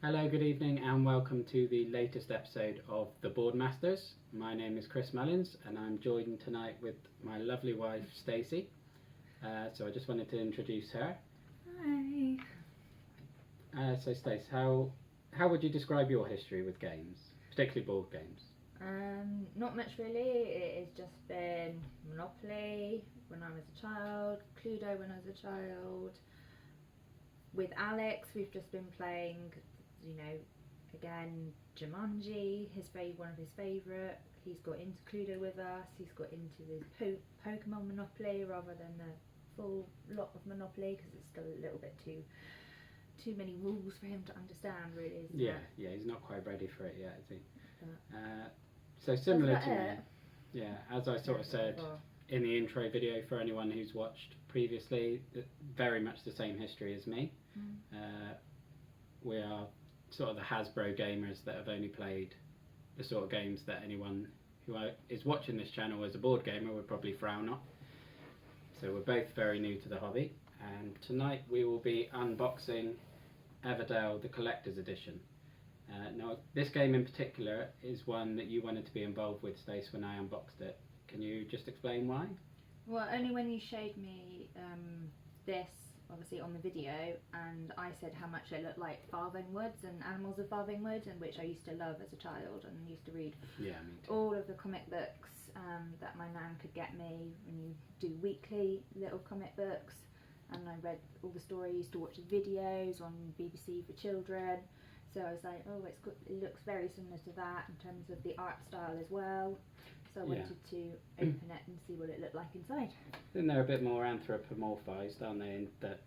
Hello, good evening, and welcome to the latest episode of The Board Masters. My name is Chris Mullins, and I'm joined tonight with my lovely wife, Stacey. So I just wanted to introduce her. Hi. So Stacey, how would you describe your history with games, particularly board games? Not much really. It has just been Monopoly when I was a child, Cluedo when I was a child. With Alex, we've just been playing, again, Jumanji, one of his favourite. He's got into Cluedo with us. He's got into his Pokemon Monopoly rather than the full lot of Monopoly because it's still a little bit too many rules for him to understand, really, isn't it? Yeah, he's not quite ready for it yet, is he? But so similar to me, it. yeah, as I sort of said in the intro video for anyone who's watched previously, very much the same history as me. We are sort of the Hasbro gamers that have only played the sort of games that anyone who is watching this channel as a board gamer would probably frown on. So we're both very new to the hobby, and tonight we will be unboxing Everdell, the Collector's Edition. Now, this game in particular is one that you wanted to be involved with, Stace, when I unboxed it. Can you just explain why? Well, only when you showed me this, obviously on the video, and I said how much it looked like Farthing Woods and Animals of Farthing Woods, and which I used to love as a child, and used to read all of the comic books that my nan could get me, and you do weekly little comic books, and I read all the stories, used to watch the videos on BBC for Children. So I was like, oh, it looks very similar to that in terms of the art style as well. So I wanted to open it and see what it looked like inside. Then they're a bit more anthropomorphised, aren't they? In that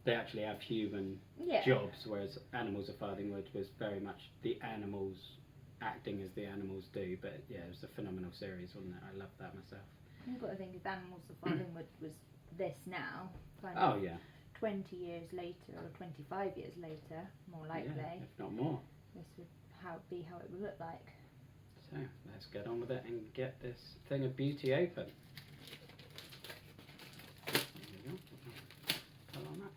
they actually have human jobs, whereas Animals of Farthing Woods was very much the animals acting as the animals do. But yeah, it was a phenomenal series, wasn't it? I loved that myself. You've got to think if Animals of Farthing Woods was this now. 20 years later or 25 years later, more likely, if not more, this would be how it would look like. So let's get on with it and get this thing of beauty open. There we go. Pull on that.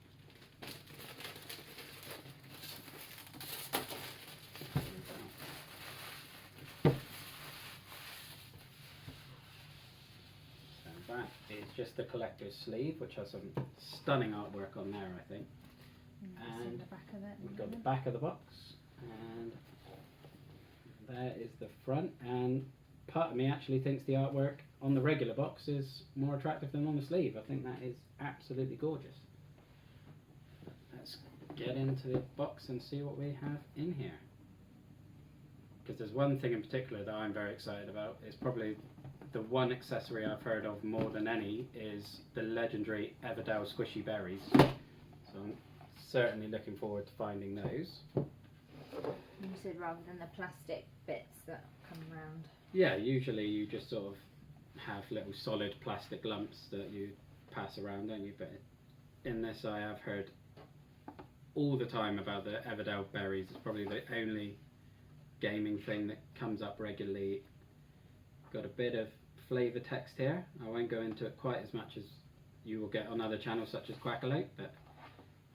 So that is just the collector's sleeve, which has some stunning artwork on there, I think. And the back of it. We've got the back of the box, and there is the front, and part of me actually thinks the artwork on the regular box is more attractive than on the sleeve. I think that is absolutely gorgeous. Let's get into the box and see what we have in here. Because there's one thing in particular that I'm very excited about. It's probably the one accessory I've heard of more than any is the legendary Everdell squishy berries. So I'm certainly looking forward to finding those. You said rather than the plastic bits that come around. Yeah, usually you just sort of have little solid plastic lumps that you pass around, don't you? But in this I have heard all the time about the Everdell berries. It's probably the only gaming thing that comes up regularly. Got a bit of flavour text here. I won't go into it quite as much as you will get on other channels such as Quackalope, but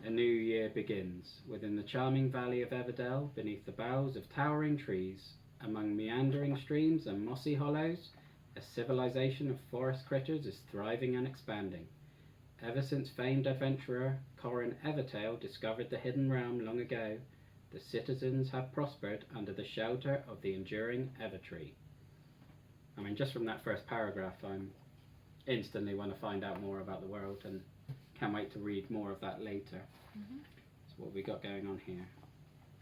a new year begins within the charming valley of Everdell, beneath the boughs of towering trees, among meandering streams and mossy hollows. A civilization of forest critters is thriving and expanding. Ever since famed adventurer Corin Evertail discovered the hidden realm long ago, the citizens have prospered under the shelter of the enduring Evertree. I mean, just from that first paragraph, I'm instantly want to find out more about the world, and can't wait to read more of that later. So what have we got going on here?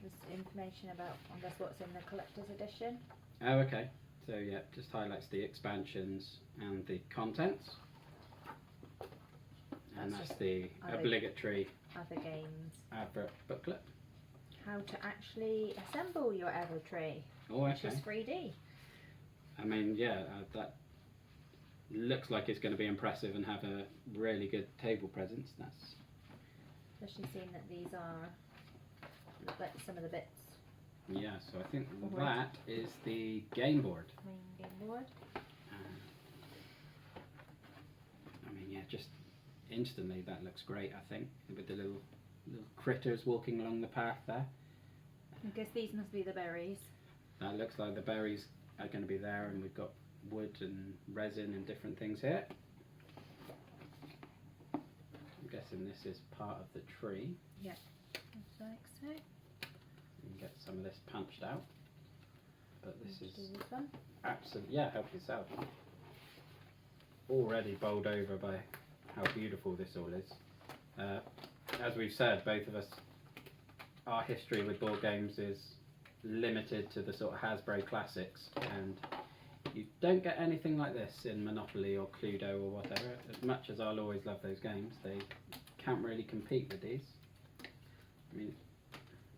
There's information about, I guess, what's in the collector's edition. Oh, okay. So yeah, just highlights the expansions and the contents. And that's the obligatory other games advert booklet. How to actually assemble your Evertree, which is 3D. I mean, yeah, that looks like it's going to be impressive and have a really good table presence. That's especially seeing that these look like some of the bits. Yeah, so I think that is the game board. Main game board. I mean, yeah, just instantly that looks great. I think with the little critters walking along the path there. I guess these must be the berries. That looks like the berries are going to be there, and we've got wood and resin and different things here. I'm guessing this is part of the tree. Yeah, looks like so. You can get some of this punched out. But this Let's is do this one. absolutely, yeah, help yourself. Already bowled over by how beautiful this all is. As we've said, both of us, our history with board games is limited to the sort of Hasbro classics, and you don't get anything like this in Monopoly or Cluedo or whatever. As much as I'll always love those games, they can't really compete with these. I mean, I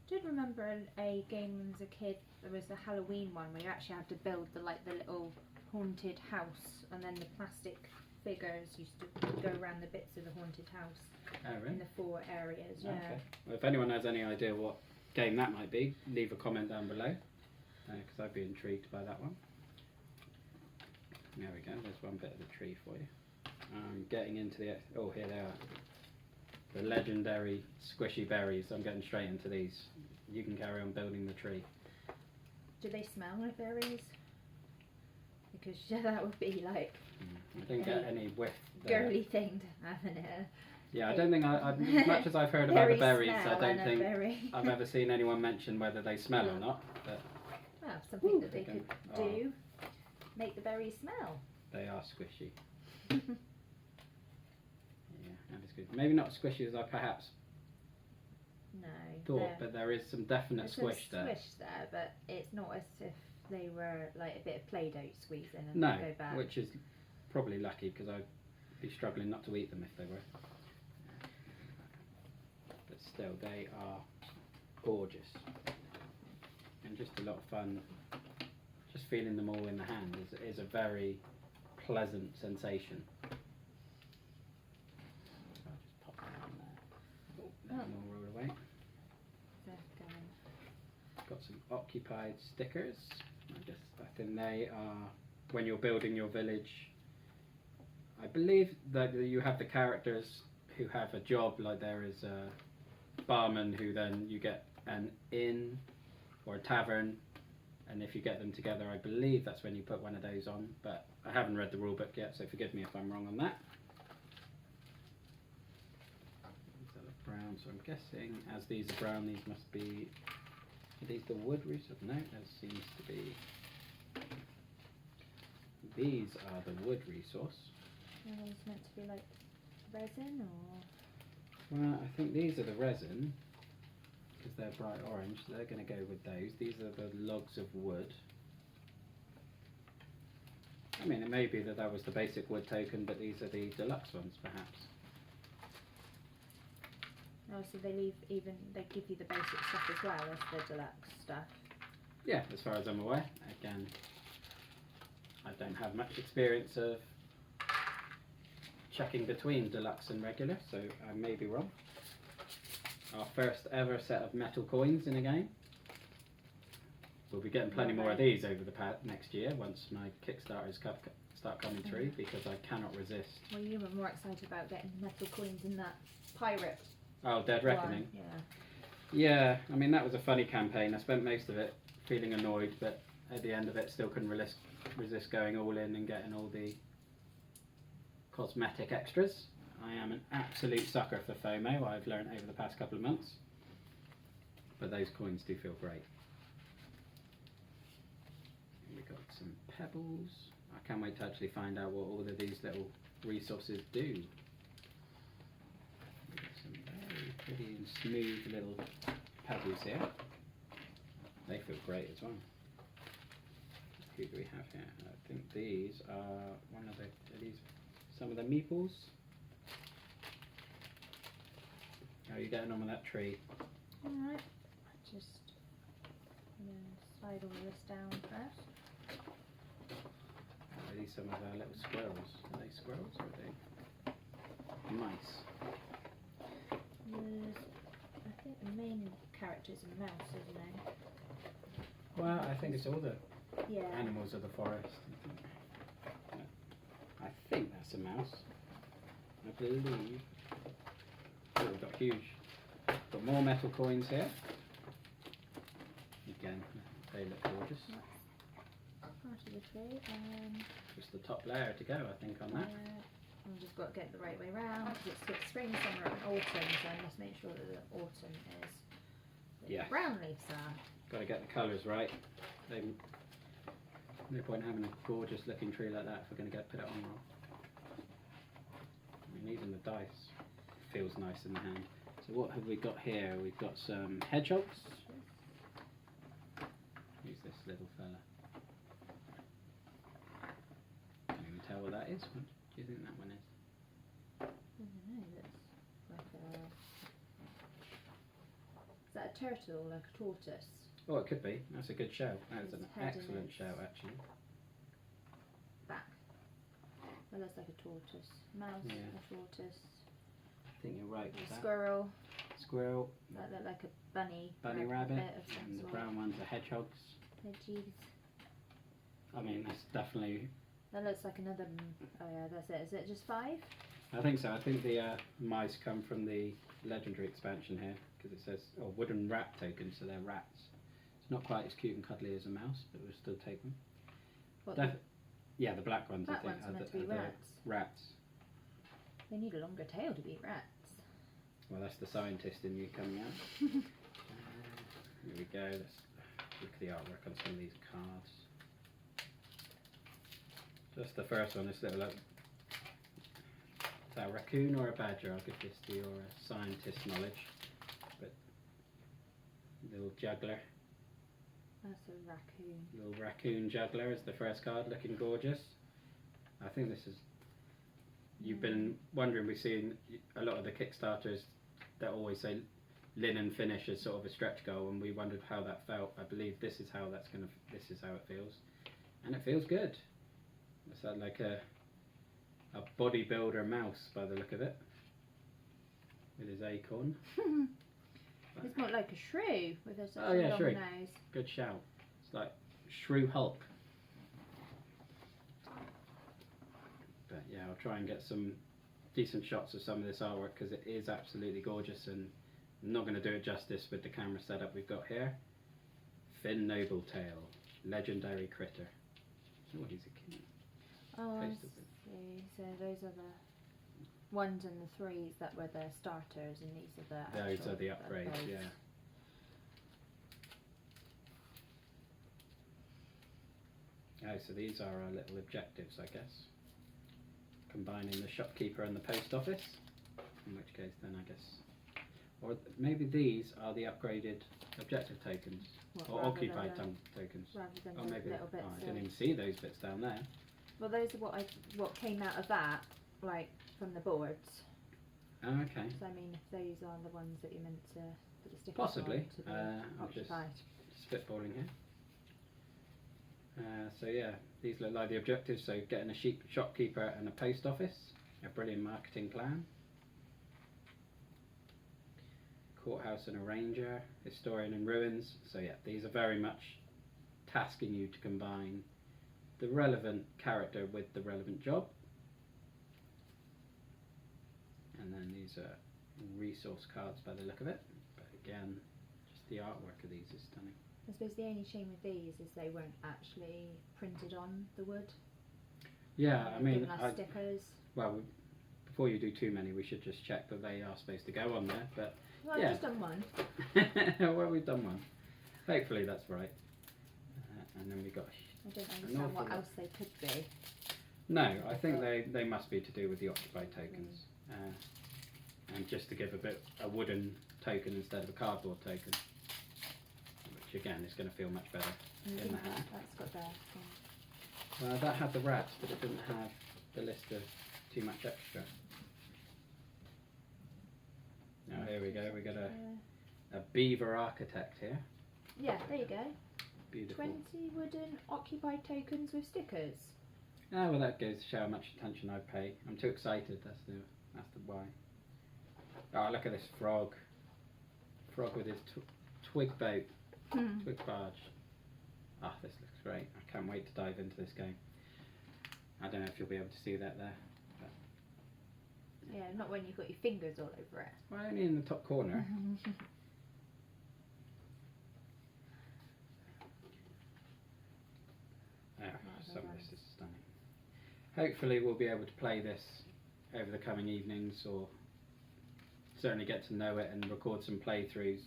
did remember a game when I was a kid. There was a Halloween one where you actually had to build the little haunted house, and then the plastic figures used to go around the bits of the haunted house oh, really? in the 4 areas. Yeah. Okay. Well, if anyone has any idea what game that might be, leave a comment down below, because I'd be intrigued by that one. There we go, there's one bit of the tree for you. Getting into the, oh, here they are. The legendary squishy berries. I'm getting straight into these. You can carry on building the tree. Do they smell like berries? Because that would be like I didn't get any whiff there. girly thing to have in it. Yeah, I don't think as much as I've heard about the berries, I don't think berry. I've ever seen anyone mention whether they smell or not. But well, something that they they could can- do. Make the berries smell. they are squishy. Yeah, that is good. Maybe not as squishy as I perhaps No. thought, but there is some definite there's squish some there. squish there, but it's not as if they were like a bit of Play-Doh squeeze in and No, they go back. which is probably lucky because I'd be struggling not to eat them if they were. But still, they are gorgeous and just a lot of fun. Just feeling them all in the hand is a very pleasant sensation. I'll just pop that on there. Oh, let them all roll away. They're going. Got some occupied stickers. I think they are when you're building your village. I believe that you have the characters who have a job, like there is a barman who then you get an inn or a tavern, and if you get them together, I believe that's when you put one of those on, but I haven't read the rule book yet, so forgive me if I'm wrong on that. These are the brown, so I'm guessing as these are brown, these must be, are these the wood resource? No, that seems to be, these are the wood resource. Are these meant to be like resin or? Well, I think these are the resin, because they're bright orange, so they're going to go with those. These are the logs of wood. I mean, it may be that that was the basic wood token, but these are the deluxe ones, perhaps. Oh, so they give you the basic stuff as well as the deluxe stuff. Yeah, as far as I'm aware. Again, I don't have much experience of checking between deluxe and regular, so I may be wrong. Our first ever set of metal coins in a game. We'll be getting plenty more of these over the next year once my Kickstarters start coming through, because I cannot resist. Well, you were more excited about getting metal coins in that pirate. Oh, Dead Reckoning. One. Yeah. Yeah, I mean that was a funny campaign. I spent most of it feeling annoyed, but at the end of it still couldn't resist going all in and getting all the cosmetic extras. I am an absolute sucker for FOMO, I've learned over the past couple of months. But those coins do feel great. We've got some pebbles. I can't wait to actually find out what all of these little resources do. We've got some very pretty and smooth little pebbles here. They feel great as well. Who do we have here? I think these are some of the meeples. How are you getting on with that tree? Alright. Just slide all this down first. Are these some of our little squirrels? Are they squirrels or are they mice? I think the main character is a mouse, isn't it? Well, I think it's all the Yeah. animals of the forest. I think that's a mouse. I believe. Oh, we've got more metal coins here. They look gorgeous. Part of the tree. Just the top layer to go, I think, on that. I've just got to get it the right way round because it's spring, summer, and autumn, so I must make sure that the autumn is the brown leaves are. Got to get the colours right. No point having a gorgeous looking tree like that if we're going to put it on wrong. I mean, even the dice feels nice in the hand. So what have we got here? We've got some hedgehogs. Who's this little fella? Can't even tell what that is. What do you think that one is? I don't know, that's like a... Is that a turtle, like a tortoise? Oh, it could be. That's a good show. That is an excellent show, actually. Back. Well, that's like a tortoise. Mouse, a tortoise. I think you're right with that. Squirrel. Squirrel. That look like a bunny. Bunny rabbit. And the brown ones are hedgehogs. Hedgies. I mean, that's definitely... That looks like another... Oh yeah, that's it. Is it just 5? I think so. I think the mice come from the legendary expansion here, because it says wooden rat tokens, so they're rats. It's not quite as cute and cuddly as a mouse, but we'll still take them. Yeah, the black ones, I think, are meant to be rats. Rats. They need a longer tail to be rats. Well, that's the scientist in you coming out. Here we go. Let's look at the artwork on some of these cards. Just the first one, this little... Is that a raccoon or a badger? I'll give this to your scientist knowledge. But little juggler. That's a raccoon. Little raccoon juggler is the first card, looking gorgeous. I think this is... You've been wondering, we've seen a lot of the Kickstarters that always say linen finish as sort of a stretch goal, and we wondered how that felt. I believe this is how this is how it feels, and it feels good. It's like a bodybuilder mouse by the look of it, with his acorn. It's more like a shrew with a such a long nose. Good shout. It's like Shrew Hulk. But yeah, I'll try and get some decent shots of some of this artwork because it is absolutely gorgeous, and I'm not going to do it justice with the camera setup we've got here. Finn Nobletail, legendary critter. Oh, he's a king. Oh, I see. So those are the 1s and the 3s that were the starters, and these are the actual, those are the upgrades, yeah. Oh, so these are our little objectives, I guess. Combining the shopkeeper and the post office. In which case, then I guess, or maybe these are the upgraded objective tokens, or occupied tokens. Rather than or maybe little bits. I didn't even see those bits down there. Well, those are what came out of that, like from the boards. Oh, okay. So I mean, if those are the ones that you're meant to put the stickers Possibly. on to be I'm just occupied. spitballing here. So yeah, these look like the objectives. So getting a shopkeeper and a post office, a brilliant marketing plan. Courthouse and a ranger, historian and ruins. So yeah, these are very much tasking you to combine the relevant character with the relevant job. And then these are resource cards by the look of it. But again, just the artwork of these is stunning. I suppose the only shame with these is they weren't actually printed on the wood. Yeah, I mean, given us stickers. Well, before you do too many, we should just check that they are supposed to go on there. But well, yeah. I've just done one. Well, we've done one. Hopefully that's right. And then we got. I don't understand what else they could be. No, I think they must be to do with the occupied tokens, and just to give a wooden token instead of a cardboard token, which again is going to feel much better in the hand. That's got there. That had the rats, but it didn't have the list of too much extra. Now here we go. We got a beaver architect here. Yeah, there you go. Beautiful. 20 wooden occupied tokens with stickers. Oh, well, that goes to show how much attention I pay. I'm too excited. That's the why. Oh, look at this frog. Frog with his twig boat, twig barge. Ah, this looks great. I can't wait to dive into this game. I don't know if you'll be able to see that there. But yeah, not when you've got your fingers all over it. Well, only in the top corner. some of this is stunning. Hopefully we'll be able to play this over the coming evenings, or certainly get to know it and record some playthroughs,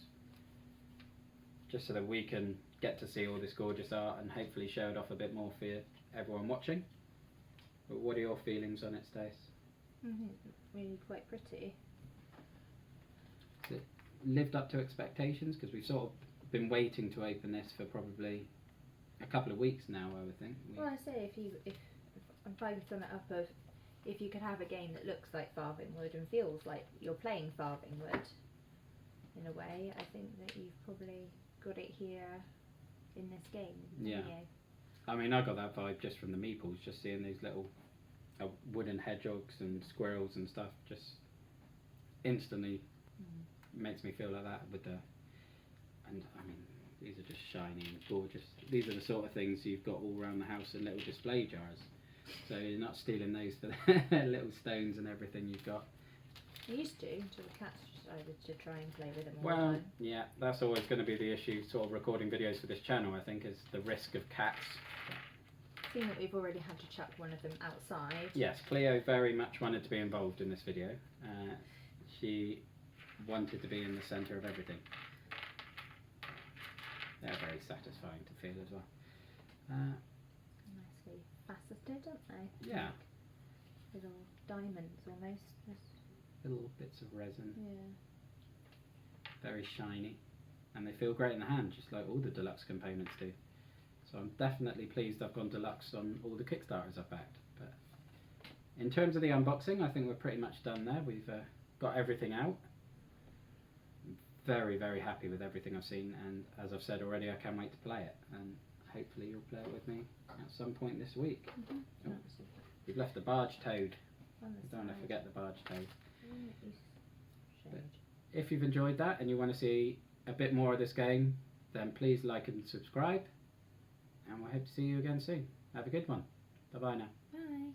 just so that we can get to see all this gorgeous art and hopefully show it off a bit more for everyone watching. But what are your feelings on it, Stace? It's really quite pretty. Has it lived up to expectations? Because we've sort of been waiting to open this for probably a couple of weeks now, I would think. Well, I say if I'm trying to sum it up of, if you could have a game that looks like Farthingwood and feels like you're playing Farthingwood in a way, I think that you've probably got it here in this game. Yeah. I mean, I got that vibe just from the meeples, just seeing these little wooden hedgehogs and squirrels and stuff, just instantly makes me feel like that with the, and I mean, these are just shiny and gorgeous. These are the sort of things you've got all around the house in little display jars. So you're not stealing those for the little stones and everything you've got. You used to, until the cats decided to try and play with them all the Well, time. yeah, that's always going to be the issue, sort of recording videos for this channel, I think, is the risk of cats. Seeing that we've already had to chuck one of them outside. Yes, Cleo very much wanted to be involved in this video. She wanted to be in the centre of everything. They're very satisfying to feel as well. Nicely faceted, aren't they? Yeah. Little diamonds almost. Little bits of resin. Yeah. Very shiny. And they feel great in the hand, just like all the deluxe components do. So I'm definitely pleased I've gone deluxe on all the Kickstarters I've backed. But in terms of the unboxing, I think we're pretty much done there. We've got everything out. Very, very happy with everything I've seen, and as I've said already, I can't wait to play it, and hopefully you'll play it with me at some point this week. Oh, we've left the barge toad. Don't want to forget the barge toad. But if you've enjoyed that and you want to see a bit more of this game, then please like and subscribe, and we'll hope to see you again soon. Have a good one. Bye bye now. Bye.